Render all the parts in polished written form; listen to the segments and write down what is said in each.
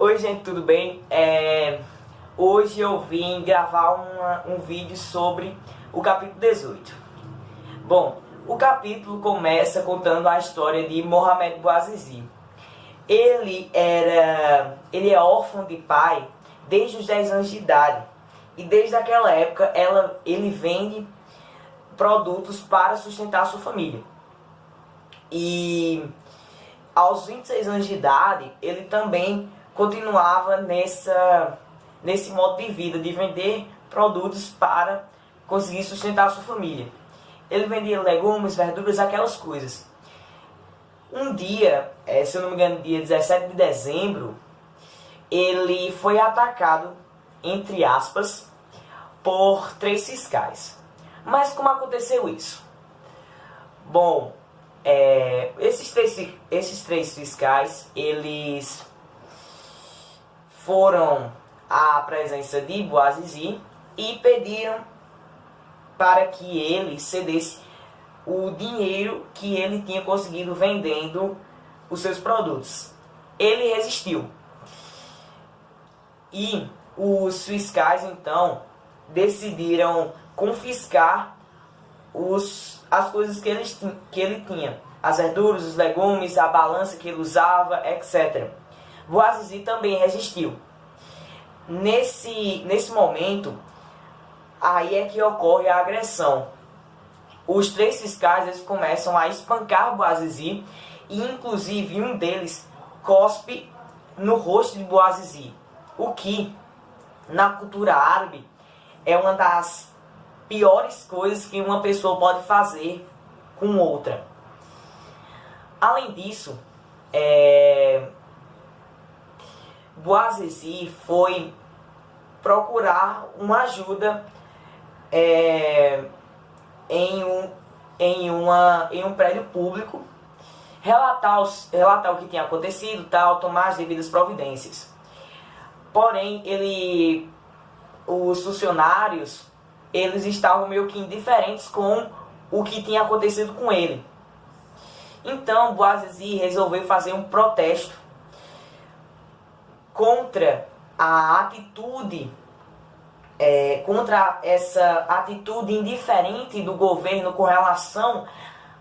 Oi gente, tudo bem? Hoje eu vim gravar um vídeo sobre o capítulo 18. Bom, o capítulo começa contando a história de Mohamed Bouazizi. Ele é órfão de pai desde os 10 anos de idade. E desde aquela época ele vende produtos para sustentar a sua família. E aos 26 anos de idade, ele também continuava nesse modo de vida, de vender produtos para conseguir sustentar a sua família. Ele vendia legumes, verduras, aquelas coisas. Um dia, se eu não me engano, dia 17 de dezembro, ele foi atacado, entre aspas, por 3 fiscais. Mas como aconteceu isso? Bom, esses três fiscais, eles foram à presença de Bouazizi e pediram para que ele cedesse o dinheiro que ele tinha conseguido vendendo os seus produtos. Ele resistiu. E os fiscais, então, decidiram confiscar as coisas que ele tinha. As verduras, os legumes, a balança que ele usava, etc. Bouazizi também resistiu. Nesse momento, aí é que ocorre a agressão. Os 3 fiscais eles começam a espancar Bouazizi e inclusive um deles cospe no rosto de Bouazizi. O que, na cultura árabe, é uma das piores coisas que uma pessoa pode fazer com outra. Além disso, Bouazizi foi procurar uma ajuda em um prédio público, relatar o que tinha acontecido, tomar as devidas providências. Porém, os funcionários, eles estavam meio que indiferentes com o que tinha acontecido com ele. Então, Bouazizi resolveu fazer um protesto contra a atitude, contra essa atitude indiferente do governo com relação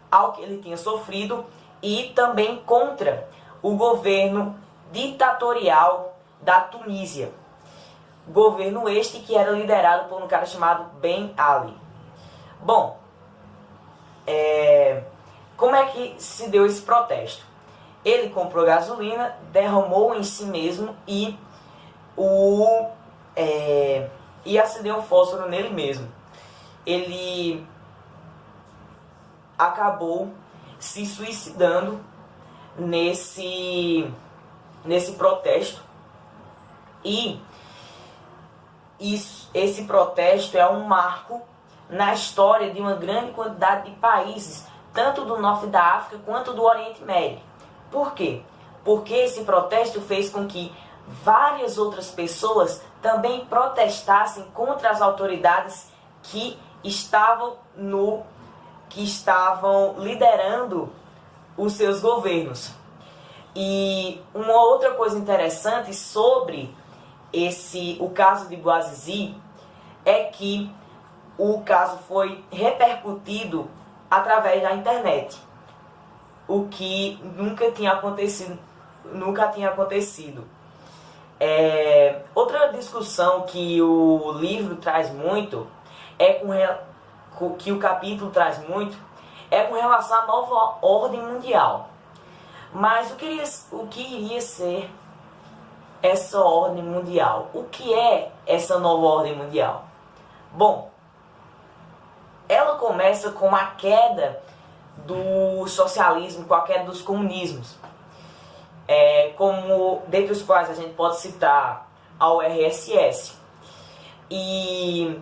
ao que ele tinha sofrido e também contra o governo ditatorial da Tunísia. Governo este que era liderado por um cara chamado Ben Ali. Bom, como é que se deu esse protesto? Ele comprou gasolina, derramou em si mesmo e acendeu um fósforo nele mesmo. Ele acabou se suicidando nesse protesto. E esse protesto é um marco na história de uma grande quantidade de países, tanto do norte da África quanto do Oriente Médio. Por quê? Porque esse protesto fez com que várias outras pessoas também protestassem contra as autoridades que estavam liderando os seus governos. E uma outra coisa interessante sobre o caso de Bouazizi é que o caso foi repercutido através da internet, o que nunca tinha acontecido. Outra discussão que o livro traz muito, que o capítulo traz muito, é com relação à nova ordem mundial. Mas o que iria ser essa ordem mundial? O que é essa nova ordem mundial? Bom, ela começa com a queda do socialismo, com a queda dos comunismos. Como dentre os quais a gente pode citar a URSS. E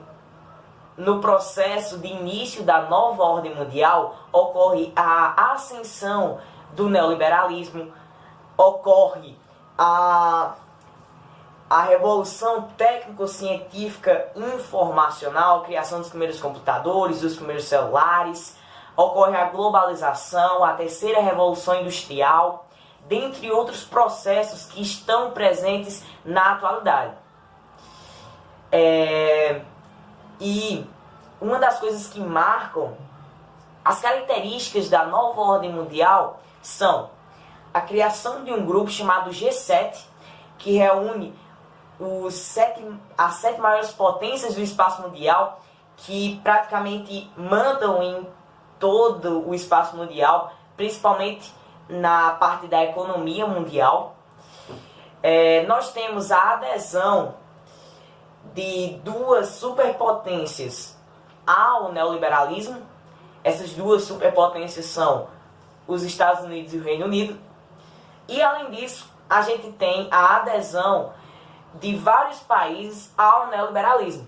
no processo de início da nova ordem mundial ocorre a ascensão do neoliberalismo, ocorre a revolução técnico-científica informacional, criação dos primeiros computadores, dos primeiros celulares, ocorre a globalização, a terceira revolução industrial. dentre outros processos que estão presentes na atualidade. E uma das coisas que marcam as características da nova ordem mundial são a criação de um grupo chamado G7, que reúne as 7 maiores potências do espaço mundial, que praticamente mandam em todo o espaço mundial, principalmente na parte da economia mundial. Nós temos a adesão de 2 superpotências ao neoliberalismo. Essas 2 superpotências são os Estados Unidos e o Reino Unido. E além disso, a gente tem a adesão de vários países ao neoliberalismo,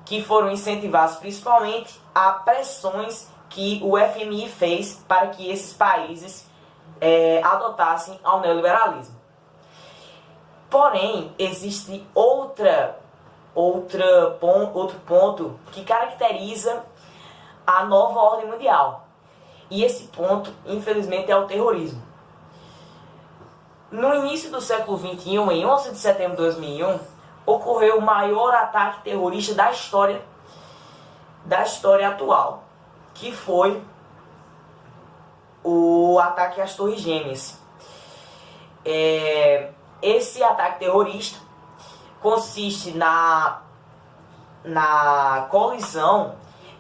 que foram incentivados principalmente a pressões que o FMI fez para que esses países adotassem ao neoliberalismo. Porém, existe outro ponto que caracteriza a nova ordem mundial. E esse ponto, infelizmente, é o terrorismo. No início do século XXI, em 11 de setembro de 2001, ocorreu o maior ataque terrorista da história atual, que foi o ataque às Torres Gêmeas. Esse ataque terrorista consiste na colisão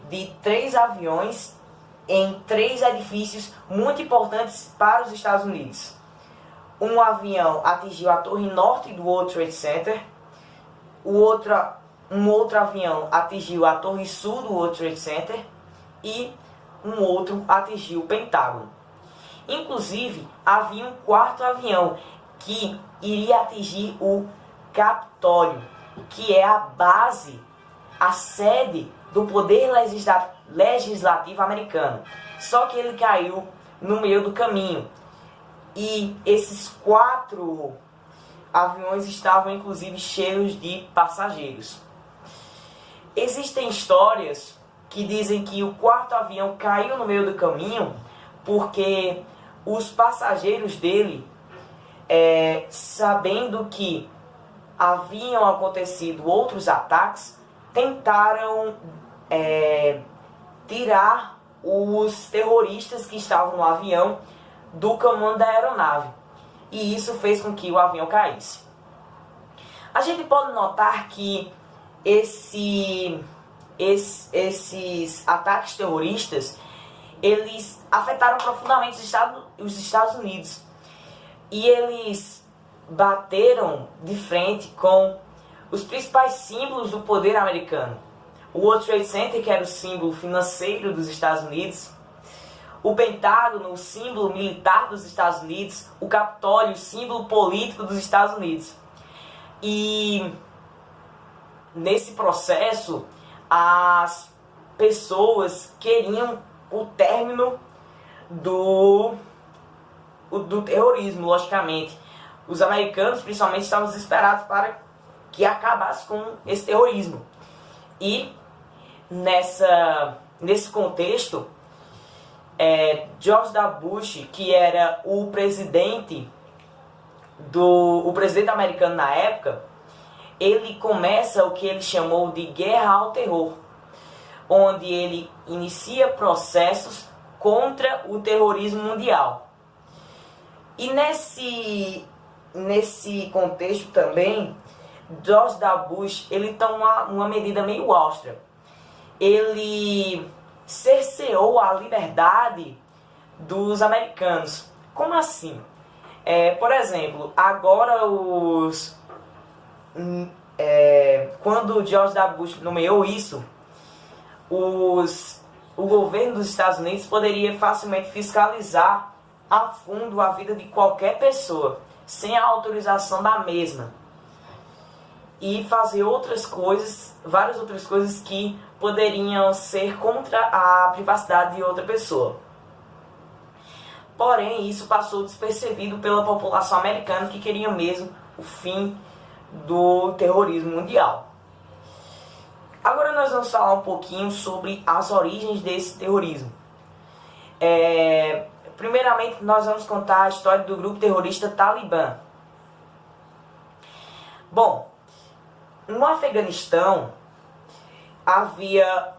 de 3 aviões em 3 edifícios muito importantes para os Estados Unidos. Um avião atingiu a torre norte do World Trade Center, um outro avião atingiu a torre sul do World Trade Center e um outro atingiu o Pentágono. Inclusive, havia um 4º avião que iria atingir o Capitólio, que é a base, a sede do poder legislativo americano. Só que ele caiu no meio do caminho. E esses 4 aviões estavam inclusive cheios de passageiros. Existem histórias que dizem que o 4º avião caiu no meio do caminho porque os passageiros dele, sabendo que haviam acontecido outros ataques, tentaram tirar os terroristas que estavam no avião do comando da aeronave. E isso fez com que o avião caísse. A gente pode notar que esses ataques terroristas, eles afetaram profundamente os Estados Unidos. E eles bateram de frente com os principais símbolos do poder americano. O World Trade Center, que era o símbolo financeiro dos Estados Unidos, o Pentágono, o símbolo militar dos Estados Unidos, o Capitólio, o símbolo político dos Estados Unidos. E nesse processo, as pessoas queriam o término do terrorismo, logicamente. Os americanos, principalmente, estavam desesperados para que acabasse com esse terrorismo. E nesse contexto, George W. Bush, que era o presidente americano na época, ele começa o que ele chamou de guerra ao terror, onde ele inicia processos contra o terrorismo mundial. E nesse contexto também, George W. Bush, ele toma uma medida meio austera. Ele cerceou a liberdade dos americanos. Como assim? Por exemplo, agora quando George W. Bush nomeou isso, o governo dos Estados Unidos poderia facilmente fiscalizar a fundo a vida de qualquer pessoa, sem a autorização da mesma, e fazer várias outras coisas que poderiam ser contra a privacidade de outra pessoa. Porém, isso passou despercebido pela população americana, que queria mesmo o fim do terrorismo mundial. Agora nós vamos falar um pouquinho sobre as origens desse terrorismo. Primeiramente, nós vamos contar a história do grupo terrorista Talibã. Bom, no Afeganistão, havia,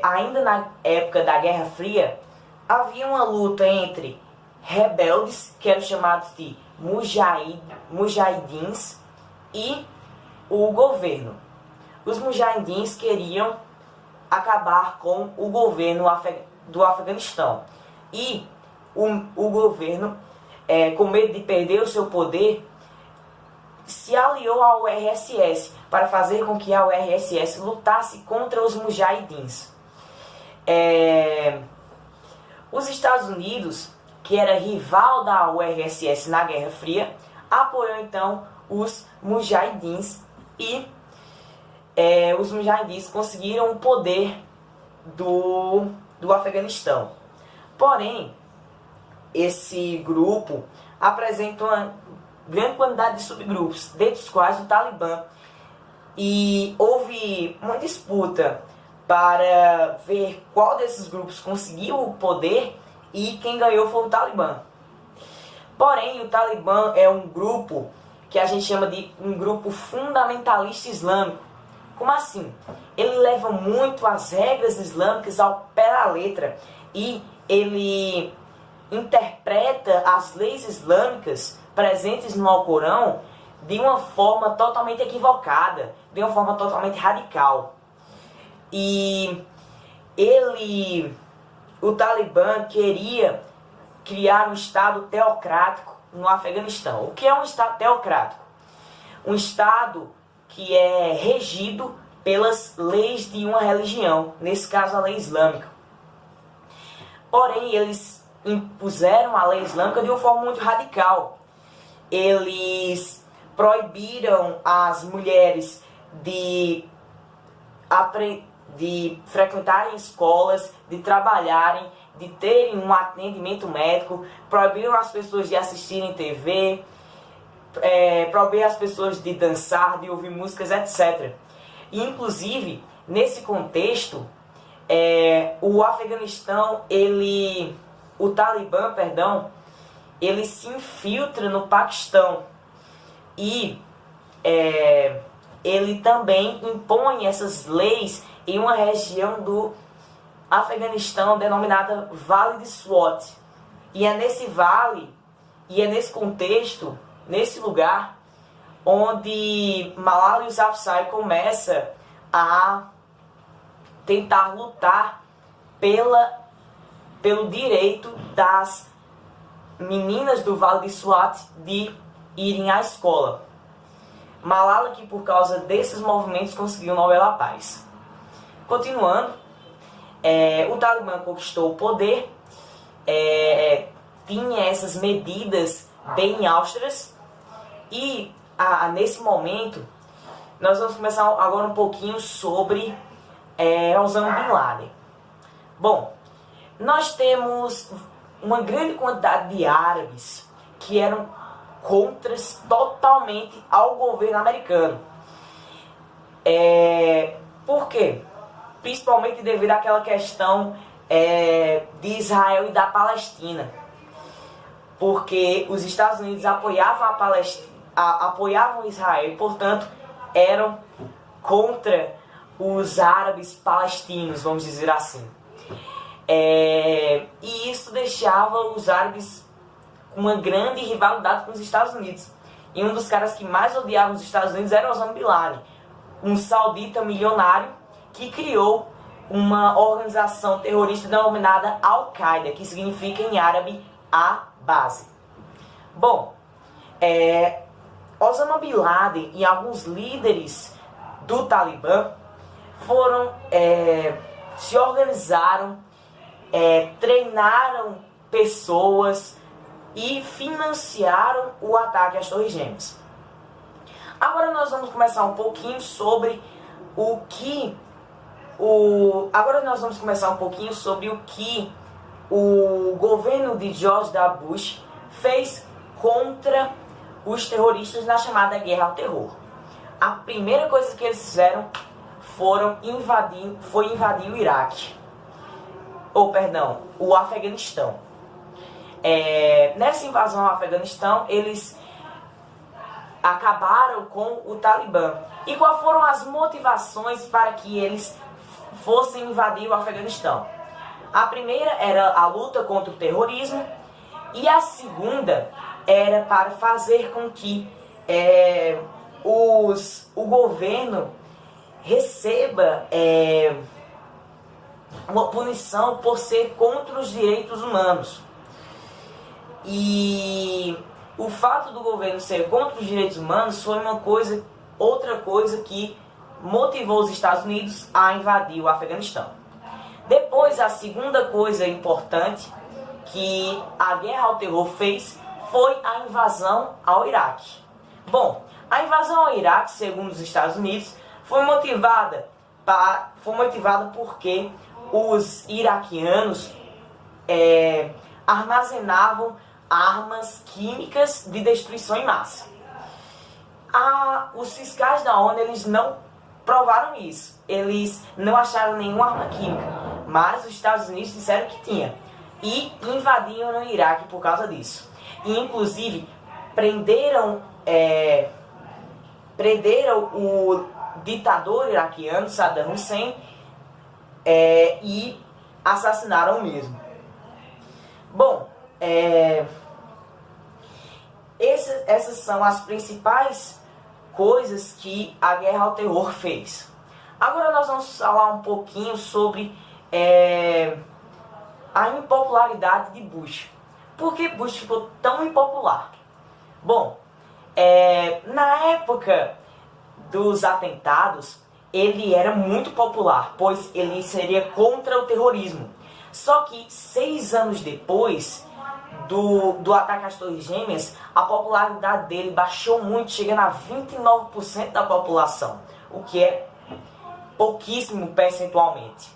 ainda na época da Guerra Fria, havia uma luta entre rebeldes, que eram chamados de mujahidins, e o governo. Os mujahidins queriam acabar com o governo do Afeganistão. E o governo, com medo de perder o seu poder, se aliou ao URSS para fazer com que a URSS lutasse contra os mujahidins. Os Estados Unidos, que era rival da URSS na Guerra Fria, apoiou então os mujahidins e os mujahidins conseguiram o poder do Afeganistão. Porém, esse grupo apresenta uma grande quantidade de subgrupos, dentre os quais o Talibã. E houve uma disputa para ver qual desses grupos conseguiu o poder e quem ganhou foi o Talibã. Porém, o Talibã é um grupo que a gente chama de um grupo fundamentalista islâmico. Como assim? Ele leva muito as regras islâmicas ao pé da letra e ele interpreta as leis islâmicas presentes no Alcorão de uma forma totalmente equivocada, de uma forma totalmente radical. E o Talibã queria criar um Estado teocrático no Afeganistão. O que é um Estado teocrático? Um Estado que é regido pelas leis de uma religião, nesse caso a lei islâmica. Porém, eles impuseram a lei islâmica de uma forma muito radical. Eles proibiram as mulheres de frequentarem escolas, de trabalharem, de terem um atendimento médico, proibiram as pessoas de assistirem TV, proibiram as pessoas de dançar, de ouvir músicas, etc. E, inclusive, nesse contexto, o Afeganistão, o Talibã, ele se infiltra no Paquistão e ele também impõe essas leis em uma região do Afeganistão denominada Vale de Swat. E é nesse vale, e é nesse contexto, nesse lugar, onde Malala Yousafzai começa a tentar lutar pelo direito das meninas do Vale de Swat de irem à escola. Malala, que por causa desses movimentos conseguiu o Nobel da Paz. Continuando, o Talibã conquistou o poder, tinha essas medidas bem austeras e nesse momento nós vamos começar agora um pouquinho sobre Osama Bin Laden. Bom, nós temos uma grande quantidade de árabes que eram contras totalmente ao governo americano. Por quê? Principalmente devido àquela questão de Israel e da Palestina. Porque os Estados Unidos apoiavam Israel e, portanto, eram contra os árabes palestinos, vamos dizer assim. E isso deixava os árabes com uma grande rivalidade com os Estados Unidos. E um dos caras que mais odiavam os Estados Unidos era Osama Bin Laden, um saudita milionário que criou uma organização terrorista denominada Al-Qaeda, que significa em árabe a base. Bom, Osama Bin Laden e alguns líderes do Talibã se organizaram, treinaram pessoas e financiaram o ataque às Torres Gêmeas. Agora nós vamos começar um pouquinho sobre o que o governo de George W. Bush fez contra os terroristas na chamada Guerra ao Terror. A primeira coisa que eles fizeram foi invadir o Iraque. O Afeganistão. nessa invasão ao Afeganistão, eles acabaram com o Talibã. E quais foram as motivações para que eles fossem invadir o Afeganistão? A primeira era a luta contra o terrorismo e a segunda era para fazer com que o governo receba uma punição por ser contra os direitos humanos. E o fato do governo ser contra os direitos humanos foi outra coisa que motivou os Estados Unidos a invadir o Afeganistão. Depois, a segunda coisa importante que a guerra ao terror fez foi a invasão ao Iraque. Bom, a invasão ao Iraque, segundo os Estados Unidos, foi motivada porque os iraquianos armazenavam armas químicas de destruição em massa. Os fiscais da ONU, eles não provaram isso. Eles não acharam nenhuma arma química, mas os Estados Unidos disseram que tinha. E invadiram no Iraque por causa disso. E, inclusive, prenderam o ditador iraquiano, Saddam Hussein, e assassinaram mesmo. Bom, essas são as principais coisas que a guerra ao terror fez. Agora nós vamos falar um pouquinho sobre a impopularidade de Bush. Por que Bush ficou tão impopular? Bom, na época dos atentados, ele era muito popular, pois ele seria contra o terrorismo. Só que 6 anos depois do ataque às Torres Gêmeas, a popularidade dele baixou muito, chegando a 29% da população, o que é pouquíssimo percentualmente.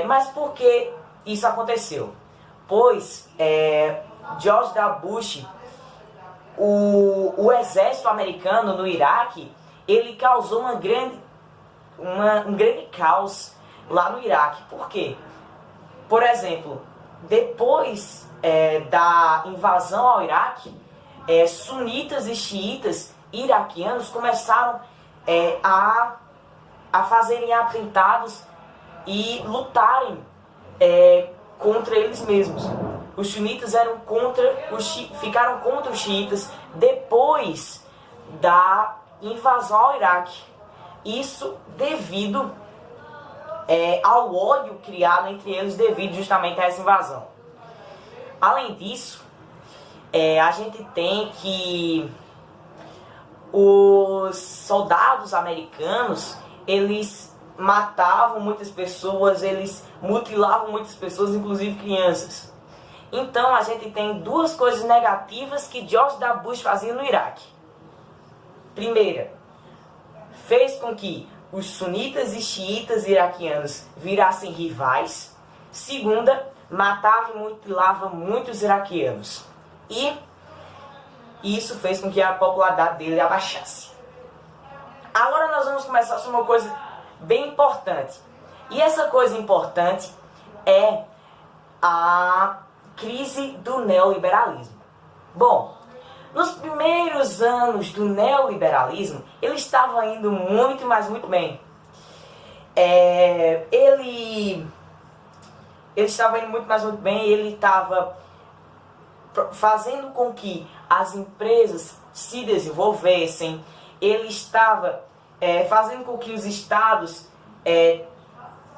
Mas por que isso aconteceu? Pois George W. Bush, o exército americano no Iraque, ele causou um grande caos lá no Iraque. Por quê? Por exemplo, depois da invasão ao Iraque, sunitas e xiitas iraquianos começaram a fazerem atentados e lutarem contra eles mesmos. Os sunitas ficaram contra os xiitas depois da invasão ao Iraque. Isso devido ao ódio criado entre eles devido justamente a essa invasão. Além disso, a gente tem que os soldados americanos, eles matavam muitas pessoas, eles mutilavam muitas pessoas, inclusive crianças. Então a gente tem duas coisas negativas que George W. Bush fazia no Iraque. Primeira, fez com que os sunitas e xiitas iraquianos virassem rivais. Segunda, matava e mutilava muitos iraquianos. E isso fez com que a popularidade dele abaixasse. Agora nós vamos começar sobre uma coisa bem importante. E essa coisa importante é a crise do neoliberalismo. Bom, nos primeiros anos do neoliberalismo, ele estava indo muito, mas muito bem. Ele estava indo muito, mas muito bem. Ele estava fazendo com que as empresas se desenvolvessem. Ele estava fazendo com que os estados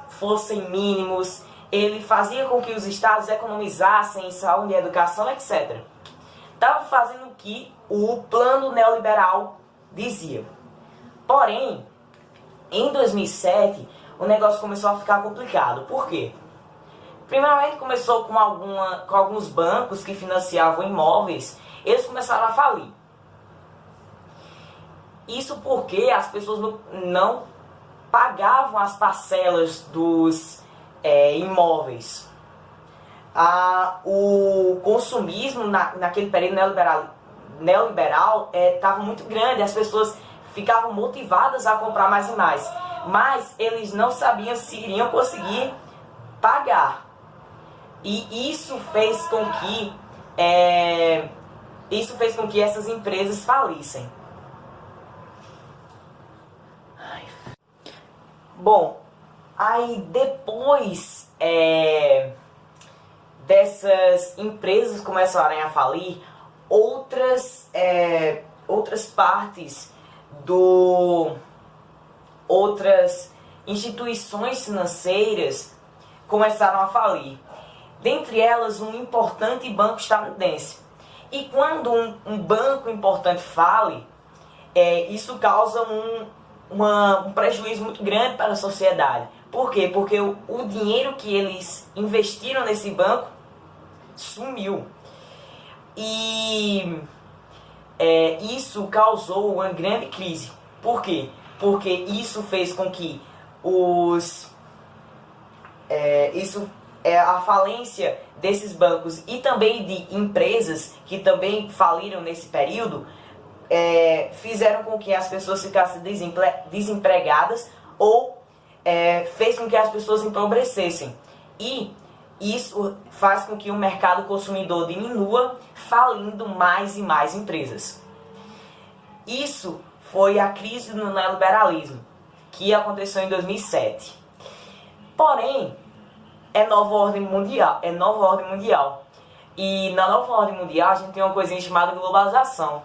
fossem mínimos. Ele fazia com que os estados economizassem em saúde, educação, etc. Estava fazendo o que o plano neoliberal dizia. Porém, em 2007, o negócio começou a ficar complicado. Por quê? Primeiramente, começou com alguns bancos que financiavam imóveis. Eles começaram a falir. Isso porque as pessoas não pagavam as parcelas dos imóveis. O consumismo naquele período neoliberal estava muito grande. As pessoas ficavam motivadas a comprar mais e mais. Mas eles não sabiam se iriam conseguir pagar. E isso fez com que essas empresas falissem. Bom, aí depois dessas empresas começarem a falir, outras partes outras instituições financeiras começaram a falir. Dentre elas, um importante banco estadunidense. E quando um banco importante fale, isso causa um prejuízo muito grande para a sociedade. Por quê? Porque o dinheiro que eles investiram nesse banco sumiu. E isso causou uma grande crise. Por quê? Porque isso fez com que a falência desses bancos e também de empresas que também faliram nesse período fizeram com que as pessoas ficassem desempregadas ou fez com que as pessoas empobrecessem. E isso faz com que o mercado consumidor diminua, falindo mais e mais empresas. Isso foi a crise do neoliberalismo, que aconteceu em 2007. Porém, é nova ordem mundial. E na nova ordem mundial a gente tem uma coisinha chamada globalização.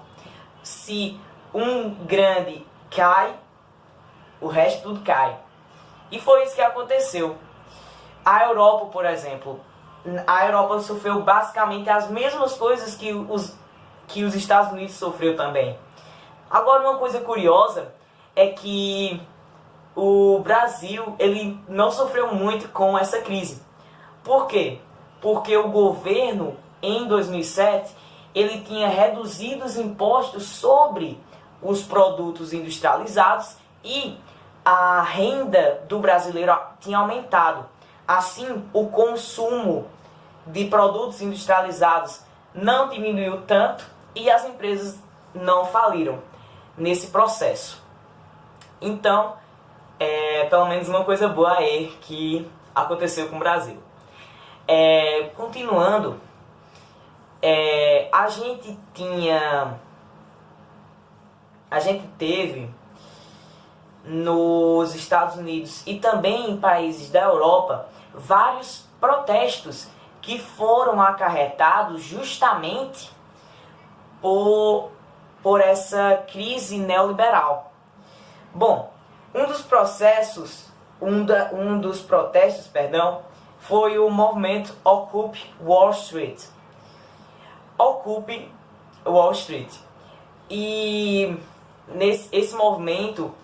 Se um grande cai, o resto tudo cai. E foi isso que aconteceu. A Europa, por exemplo, a Europa sofreu basicamente as mesmas coisas que os Estados Unidos sofreu também. Agora, uma coisa curiosa é que o Brasil ele não sofreu muito com essa crise. Por quê? Porque o governo, em 2007, ele tinha reduzido os impostos sobre os produtos industrializados e a renda do brasileiro tinha aumentado. Assim, o consumo de produtos industrializados não diminuiu tanto e as empresas não faliram nesse processo. Então, pelo menos uma coisa boa que aconteceu com o Brasil. Continuando, a gente teve nos Estados Unidos e também em países da Europa vários protestos que foram acarretados justamente por essa crise neoliberal. Bom, um dos protestos, foi o movimento Occupy Wall Street. Occupy Wall Street. E esse movimento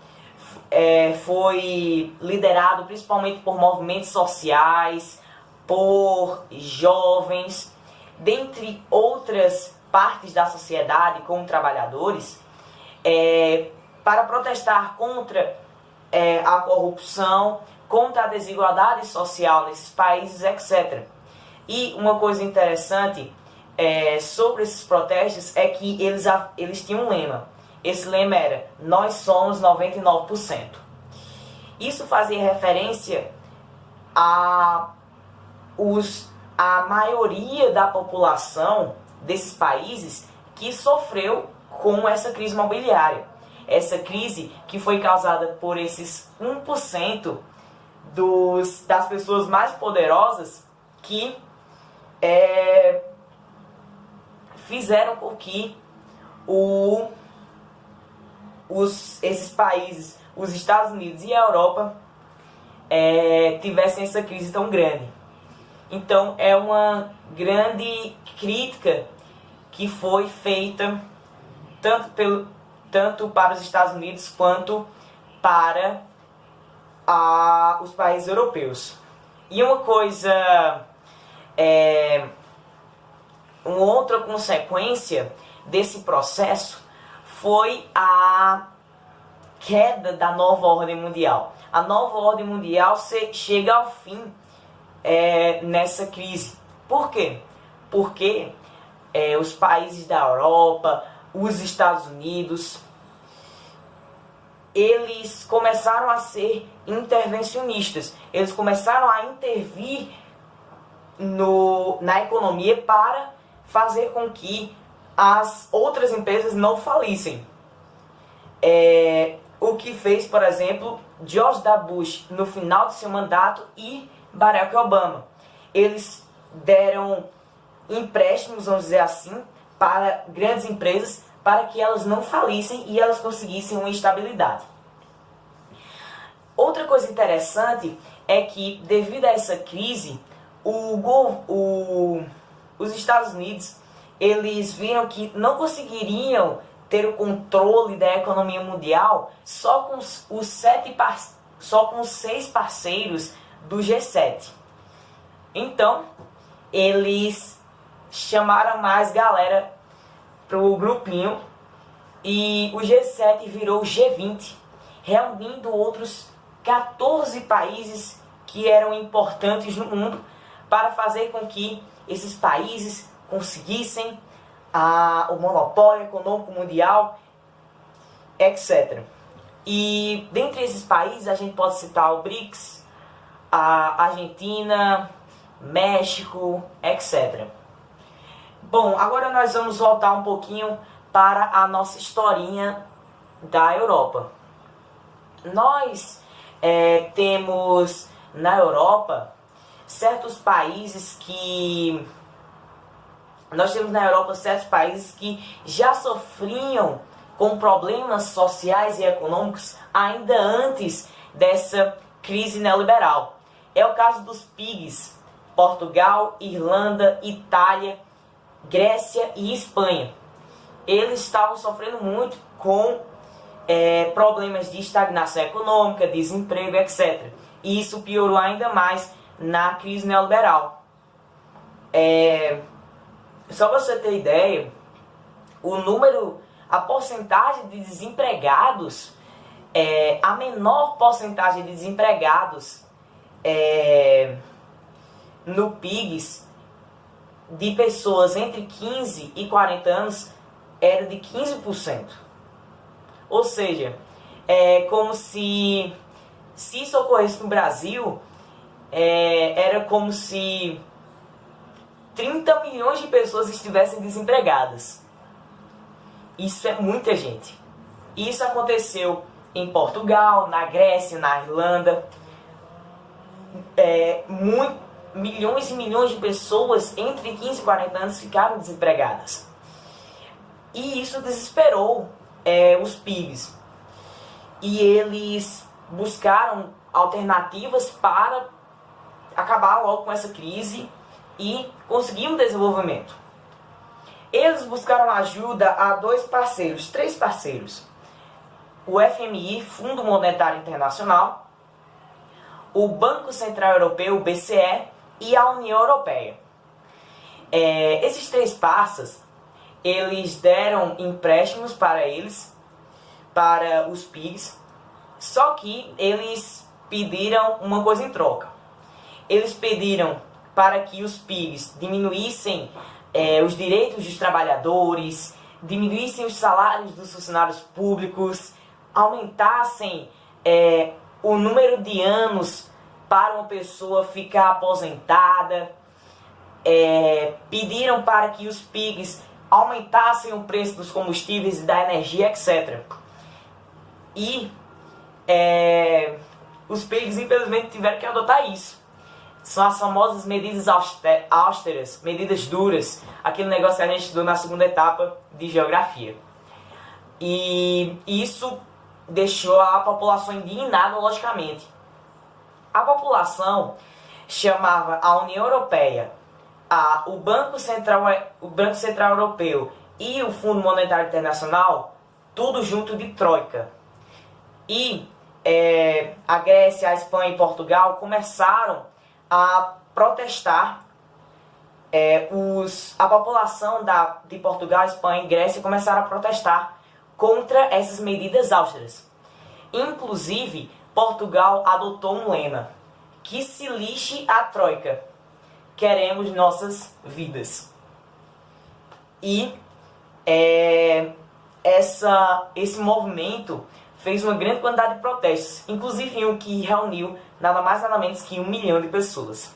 foi liderado principalmente por movimentos sociais, por jovens, dentre outras partes da sociedade, como trabalhadores, para protestar contra a corrupção, contra a desigualdade social nesses países, etc. E uma coisa interessante sobre esses protestos é que eles tinham um lema. Esse lema era: nós somos 99%. Isso fazia referência a maioria da população desses países que sofreu com essa crise imobiliária. Essa crise que foi causada por esses 1% das pessoas mais poderosas que fizeram com que esses países, os Estados Unidos e a Europa, tivessem essa crise tão grande. Então é uma grande crítica que foi feita tanto para os Estados Unidos quanto para os países europeus. E uma outra consequência desse processo foi a queda da nova ordem mundial. A nova ordem mundial chega ao fim nessa crise. Por quê? Porque os países da Europa, os Estados Unidos, eles começaram a ser intervencionistas. Eles começaram a intervir na economia para fazer com que as outras empresas não falissem. O que fez, por exemplo, George W. Bush no final de seu mandato e Barack Obama. Eles deram empréstimos, vamos dizer assim, para grandes empresas para que elas não falissem e elas conseguissem uma estabilidade. Outra coisa interessante é que, devido a essa crise, os Estados Unidos eles viram que não conseguiriam ter o controle da economia mundial só com os 6 parceiros do G7. Então, eles chamaram mais galera pro grupinho e o G7 virou o G20, reunindo outros 14 países que eram importantes no mundo para fazer com que esses países conseguissem o monopólio econômico mundial, etc. E dentre esses países a gente pode citar o BRICS, a Argentina, México, etc. Bom, agora nós vamos voltar um pouquinho para a nossa historinha da Europa. Nós temos na Europa certos países que... Nós temos na Europa certos países que já sofriam com problemas sociais e econômicos ainda antes dessa crise neoliberal. É o caso dos PIGs, Portugal, Irlanda, Itália, Grécia e Espanha. Eles estavam sofrendo muito com problemas de estagnação econômica, desemprego, etc. E isso piorou ainda mais na crise neoliberal. Só para você ter ideia, a porcentagem de desempregados, a menor porcentagem de desempregados no PIGs de pessoas entre 15 e 40 anos era de 15%. Ou seja, é como se isso ocorresse no Brasil, era como se 30 milhões de pessoas estivessem desempregadas. Isso é muita gente. Isso aconteceu em Portugal, na Grécia, na Irlanda. Milhões e milhões de pessoas entre 15 e 40 anos ficaram desempregadas. E isso desesperou os PIGs. E eles buscaram alternativas para acabar logo com essa crise e conseguir um desenvolvimento. Eles buscaram ajuda a três parceiros. O FMI, Fundo Monetário Internacional, o Banco Central Europeu, o BCE, e a União Europeia. Esses três parceiros, eles deram empréstimos para os PIGs, só que eles pediram uma coisa em troca. Eles pediram para que os PIGs diminuíssem os direitos dos trabalhadores, diminuíssem os salários dos funcionários públicos, aumentassem o número de anos para uma pessoa ficar aposentada, pediram para que os PIGs aumentassem o preço dos combustíveis e da energia, etc. E os PIGs, infelizmente, tiveram que adotar isso. São as famosas medidas austeras, medidas duras, aquele negócio que a gente estudou na segunda etapa de geografia. E isso deixou a população indignada, logicamente. A população chamava a União Europeia, o Banco Central Europeu e o Fundo Monetário Internacional, tudo junto de Troika. E a Grécia, a Espanha e Portugal começaram a protestar. A população de Portugal, Espanha e Grécia começaram a protestar contra essas medidas austeras. Inclusive, Portugal adotou um lema: que se lixe a Troika, queremos nossas vidas. E esse movimento fez uma grande quantidade de protestos, inclusive um que reuniu nada mais nada menos que 1 milhão de pessoas.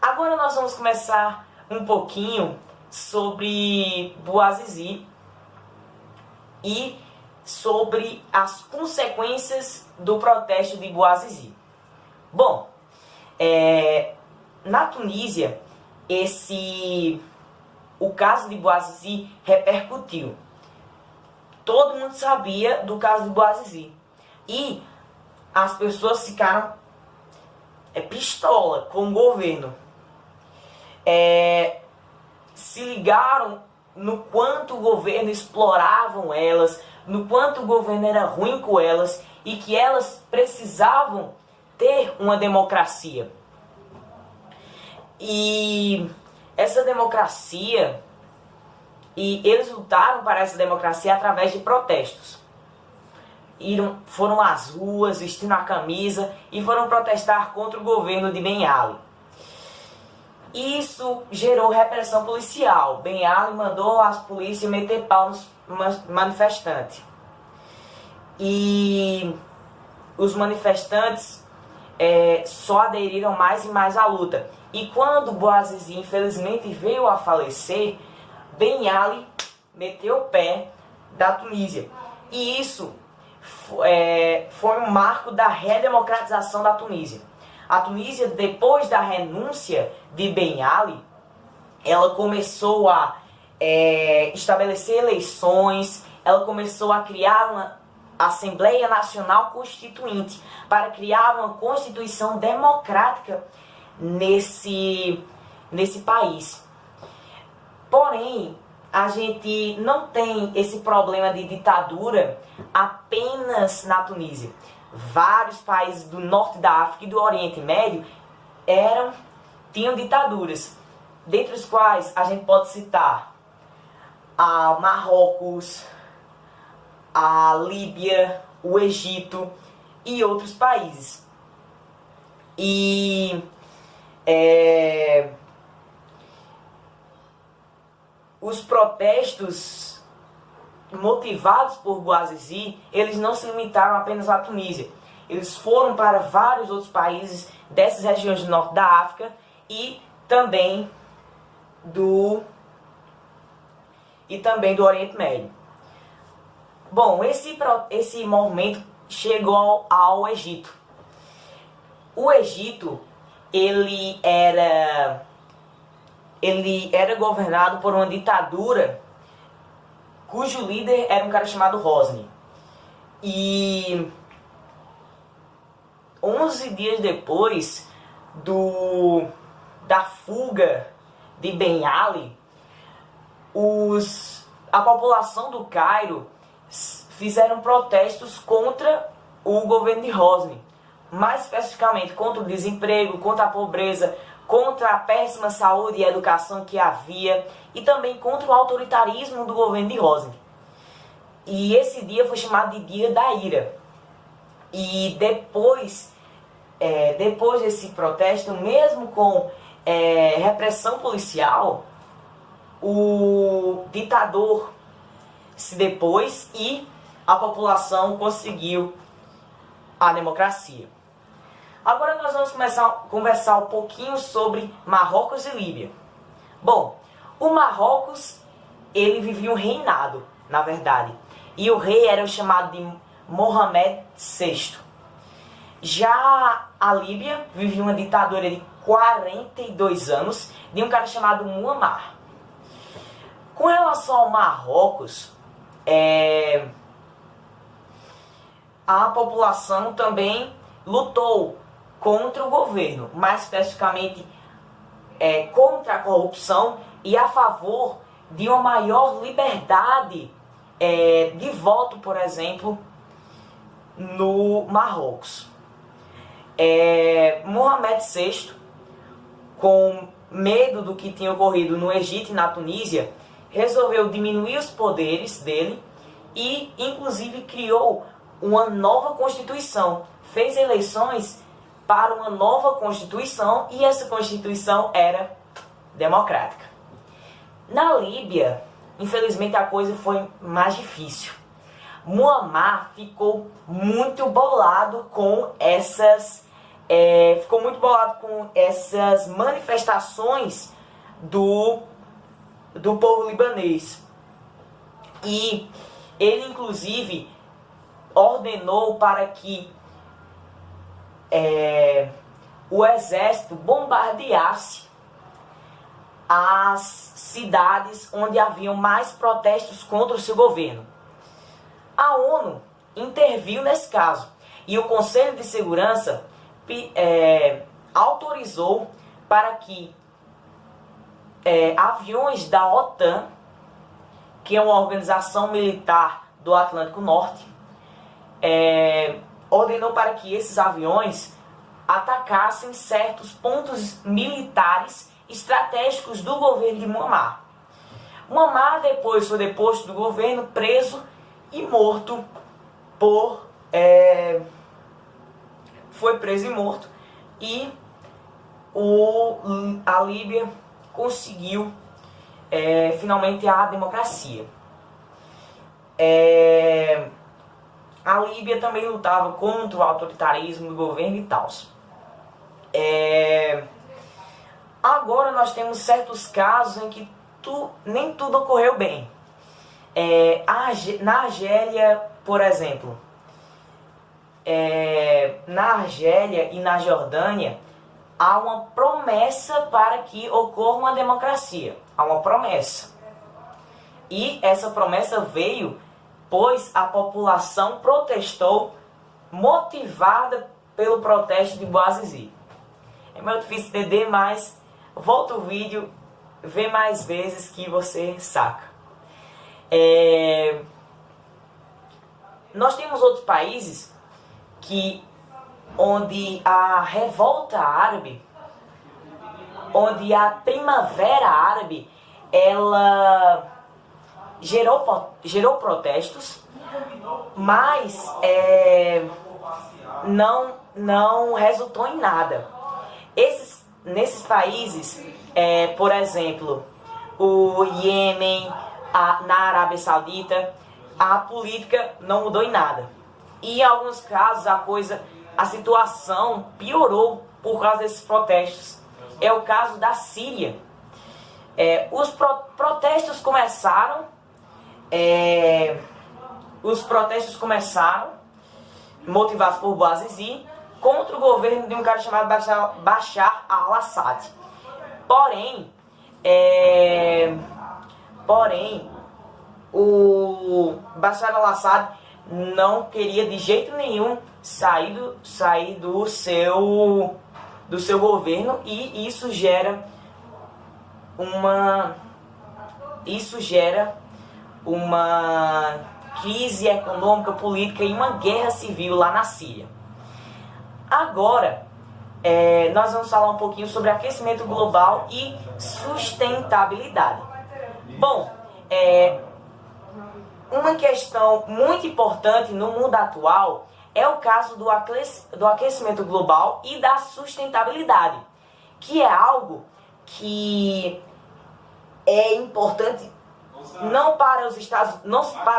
Agora nós vamos começar um pouquinho sobre Bouazizi e sobre as consequências do protesto de Bouazizi. Bom, na Tunísia, o caso de Bouazizi repercutiu. Todo mundo sabia do caso de Bouazizi. E as pessoas ficaram pistola com o governo. Se ligaram no quanto o governo exploravam elas, no quanto o governo era ruim com elas e que elas precisavam ter uma democracia. E essa democracia, e eles lutaram para essa democracia através de protestos. Foram às ruas, vestindo a camisa e foram protestar contra o governo de Ben Ali. Isso gerou repressão policial. Ben Ali mandou as polícias meter pau nos manifestantes. E os manifestantes só aderiram mais e mais à luta. E quando Bouazizi infelizmente veio a falecer, Ben Ali meteu o pé da Tunísia. E isso foi um marco da redemocratização da Tunísia. A Tunísia, depois da renúncia de Ben Ali, ela começou a estabelecer eleições, ela começou a criar uma Assembleia Nacional Constituinte para criar uma constituição democrática nesse país. Porém, a gente não tem esse problema de ditadura apenas na Tunísia. Vários países do norte da África e do Oriente Médio tinham ditaduras, dentre os quais a gente pode citar a Marrocos, a Líbia, o Egito e outros países. E os protestos motivados por Bouazizi, eles não se limitaram apenas à Tunísia. Eles foram para vários outros países dessas regiões do norte da África e também do Oriente Médio. Bom, esse movimento chegou ao Egito. O Egito, ele era governado por uma ditadura cujo líder era um cara chamado Hosni. E 11 dias depois da fuga de Ben Ali, a população do Cairo fizeram protestos contra o governo de Hosni, mais especificamente contra o desemprego, contra a pobreza, contra a péssima saúde e educação que havia e também contra o autoritarismo do governo de Hosni. E esse dia foi chamado de Dia da Ira. E depois desse protesto, mesmo com repressão policial, o ditador se depôs e a população conseguiu a democracia. Agora nós vamos começar a conversar um pouquinho sobre Marrocos e Líbia. Bom, o Marrocos, ele vivia um reinado, na verdade. E o rei era o chamado de Mohamed VI. Já a Líbia vivia uma ditadura de 42 anos de um cara chamado Muammar. Com relação ao Marrocos, a população também lutou contra o governo, mais especificamente contra a corrupção e a favor de uma maior liberdade de voto, por exemplo, no Marrocos. Mohamed VI, com medo do que tinha ocorrido no Egito e na Tunísia, resolveu diminuir os poderes dele e, inclusive, criou uma nova Constituição. Fez eleições para uma nova Constituição e essa Constituição era democrática. Na Líbia, infelizmente, a coisa foi mais difícil. Muammar ficou muito bolado com ficou muito bolado com essas manifestações do povo libanês. E ele, inclusive, ordenou para que o exército bombardeasse as cidades onde haviam mais protestos contra o seu governo. A ONU interviu nesse caso e o Conselho de Segurança autorizou para que aviões da OTAN, que é uma organização militar do Atlântico Norte, ordenou para que esses aviões atacassem certos pontos militares estratégicos do governo de Muammar. Muammar depois foi deposto do governo, preso e morto foi preso e morto, e a Líbia conseguiu finalmente a democracia. A Líbia também lutava contra o autoritarismo do governo e tal. Agora nós temos certos casos em que nem tudo ocorreu bem. Na Argélia, por exemplo, na Argélia e na Jordânia, há uma promessa para que ocorra uma democracia. Há uma promessa. E essa promessa veio pois a população protestou, motivada pelo protesto de Bouazizi. É meio difícil entender, mas volta o vídeo, vê mais vezes que você saca. Nós temos outros países onde a revolta árabe, onde a primavera árabe, ela gerou protestos, mas não resultou em nada. Nesses países, por exemplo, o Iêmen, na Arábia Saudita, a política não mudou em nada. E em alguns casos a situação piorou por causa desses protestos. É o caso da Síria. Os protestos começaram, motivados por Bouazizi, contra o governo de um cara chamado Bashar al-Assad. Porém, o Bashar al-Assad não queria de jeito nenhum sair do seu governo, e isso gera uma crise econômica, política e uma guerra civil lá na Síria. Agora, nós vamos falar um pouquinho sobre aquecimento global e sustentabilidade. Bom, uma questão muito importante no mundo atual é o caso do aquecimento global e da sustentabilidade, que é algo que é importante não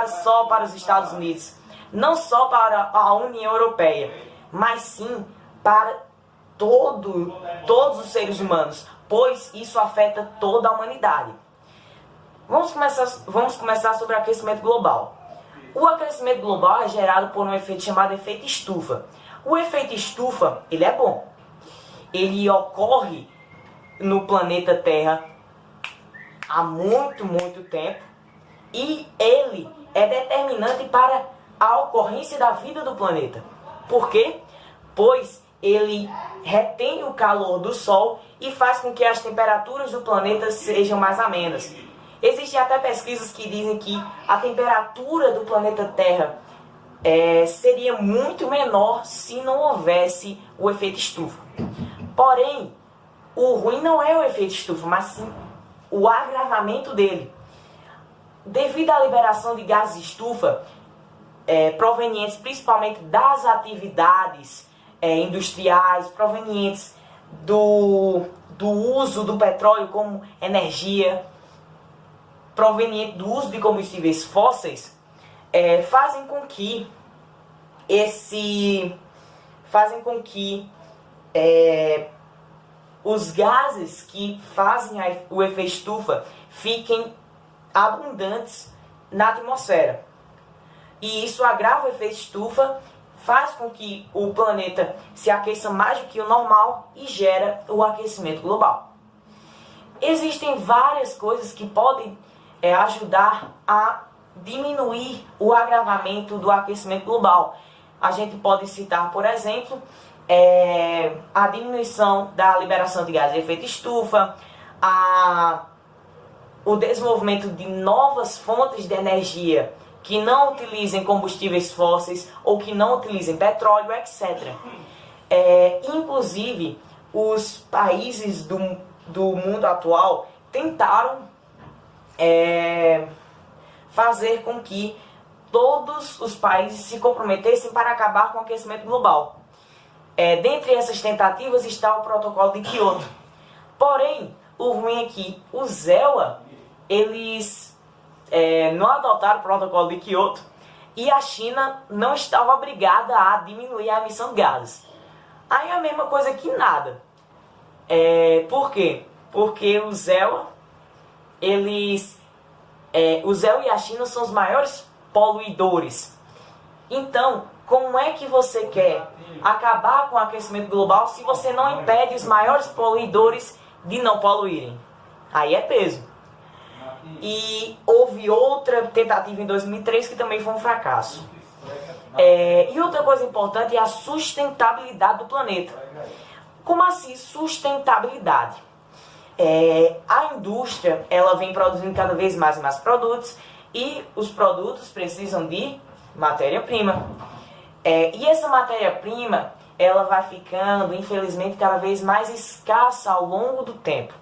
só para os Estados Unidos, não só para a União Europeia, mas sim para todos os seres humanos, pois isso afeta toda a humanidade. Vamos começar sobre o aquecimento global. O aquecimento global é gerado por um efeito chamado efeito estufa. O efeito estufa, ele é bom. Ele ocorre no planeta Terra há muito, muito tempo, e ele é determinante para a ocorrência da vida do planeta. Por quê? Pois ele retém o calor do Sol e faz com que as temperaturas do planeta sejam mais amenas. Existem até pesquisas que dizem que a temperatura do planeta Terra seria muito menor se não houvesse o efeito estufa. Porém, o ruim não é o efeito estufa, mas sim o agravamento dele. Devido à liberação de gases estufa, provenientes principalmente das atividades industriais, provenientes do uso do petróleo como energia, proveniente do uso de combustíveis fósseis, fazem com que os gases que fazem o efeito estufa fiquem abundantes na atmosfera. E isso agrava o efeito estufa, faz com que o planeta se aqueça mais do que o normal e gera o aquecimento global. Existem várias coisas que podem ajudar a diminuir o agravamento do aquecimento global. A gente pode citar, por exemplo, a diminuição da liberação de gases de efeito estufa, o desenvolvimento de novas fontes de energia que não utilizem combustíveis fósseis ou que não utilizem petróleo, etc. Inclusive, os países do mundo atual tentaram fazer com que todos os países se comprometessem para acabar com o aquecimento global. Dentre essas tentativas está o protocolo de Kyoto. Porém, o ruim é que o ZEUA, eles não adotaram o protocolo de Kyoto e a China não estava obrigada a diminuir a emissão de gases. Aí é a mesma coisa que nada. Por quê? Porque o ZEUA e a China são os maiores poluidores. Então, como é que você quer acabar com o aquecimento global se você não impede os maiores poluidores de não poluírem? Aí é peso. E houve outra tentativa em 2003 que também foi um fracasso. E outra coisa importante é a sustentabilidade do planeta. Como assim sustentabilidade? A indústria ela vem produzindo cada vez mais e mais produtos e os produtos precisam de matéria-prima. E essa matéria-prima ela vai ficando, infelizmente, cada vez mais escassa ao longo do tempo.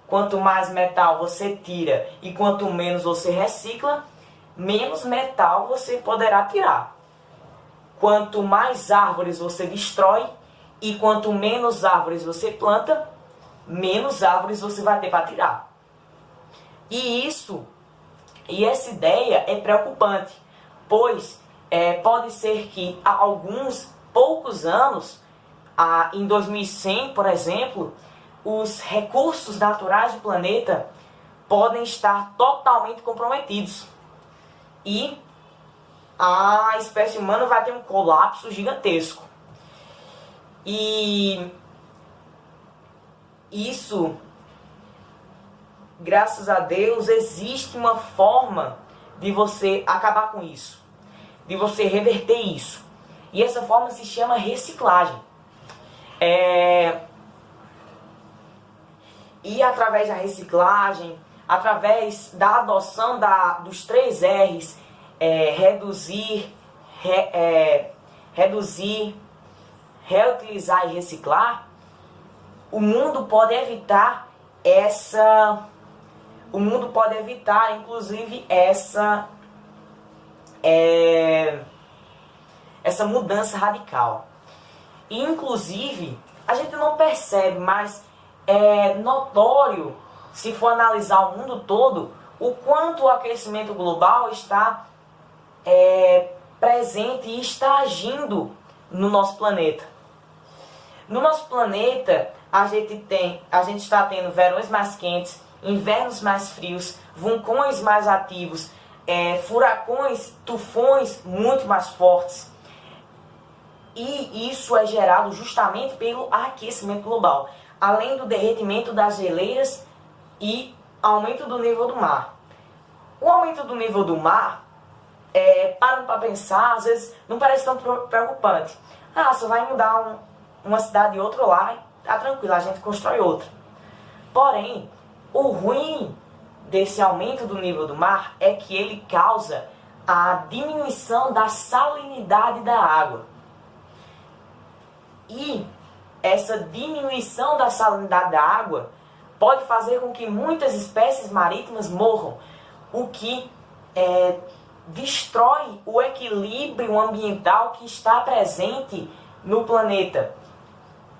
Quanto mais metal você tira e quanto menos você recicla, menos metal você poderá tirar. Quanto mais árvores você destrói e quanto menos árvores você planta, menos árvores você vai ter para tirar. E essa ideia é preocupante, pois pode ser que há alguns poucos anos, em 2100, por exemplo, os recursos naturais do planeta podem estar totalmente comprometidos. E a espécie humana vai ter um colapso gigantesco. E isso, graças a Deus, existe uma forma de você acabar com isso, de você reverter isso. E essa forma se chama reciclagem. E através da reciclagem, através da adoção dos 3 R's, reduzir, reutilizar e reciclar, o mundo pode evitar inclusive essa mudança radical. E, inclusive, a gente não percebe, mas é notório, se for analisar o mundo todo, o quanto o aquecimento global está presente e está agindo no nosso planeta. No nosso planeta, a gente está tendo verões mais quentes, invernos mais frios, vulcões mais ativos, furacões, tufões muito mais fortes. E isso é gerado justamente pelo aquecimento global, além do derretimento das geleiras e aumento do nível do mar. O aumento do nível do mar, parando para pensar, às vezes não parece tão preocupante. Só vai mudar uma cidade e outra lá, tá tranquilo, a gente constrói outra. Porém, o ruim desse aumento do nível do mar é que ele causa a diminuição da salinidade da água. E essa diminuição da salinidade da água pode fazer com que muitas espécies marítimas morram, o que destrói o equilíbrio ambiental que está presente no planeta,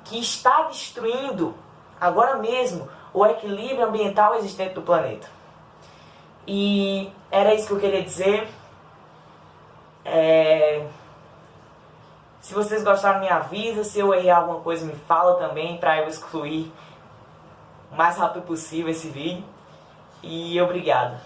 que está destruindo agora mesmo o equilíbrio ambiental existente do planeta. E era isso que eu queria dizer. Se vocês gostaram, me avisa. Se eu errar alguma coisa, me fala também, para eu excluir o mais rápido possível esse vídeo. E obrigado.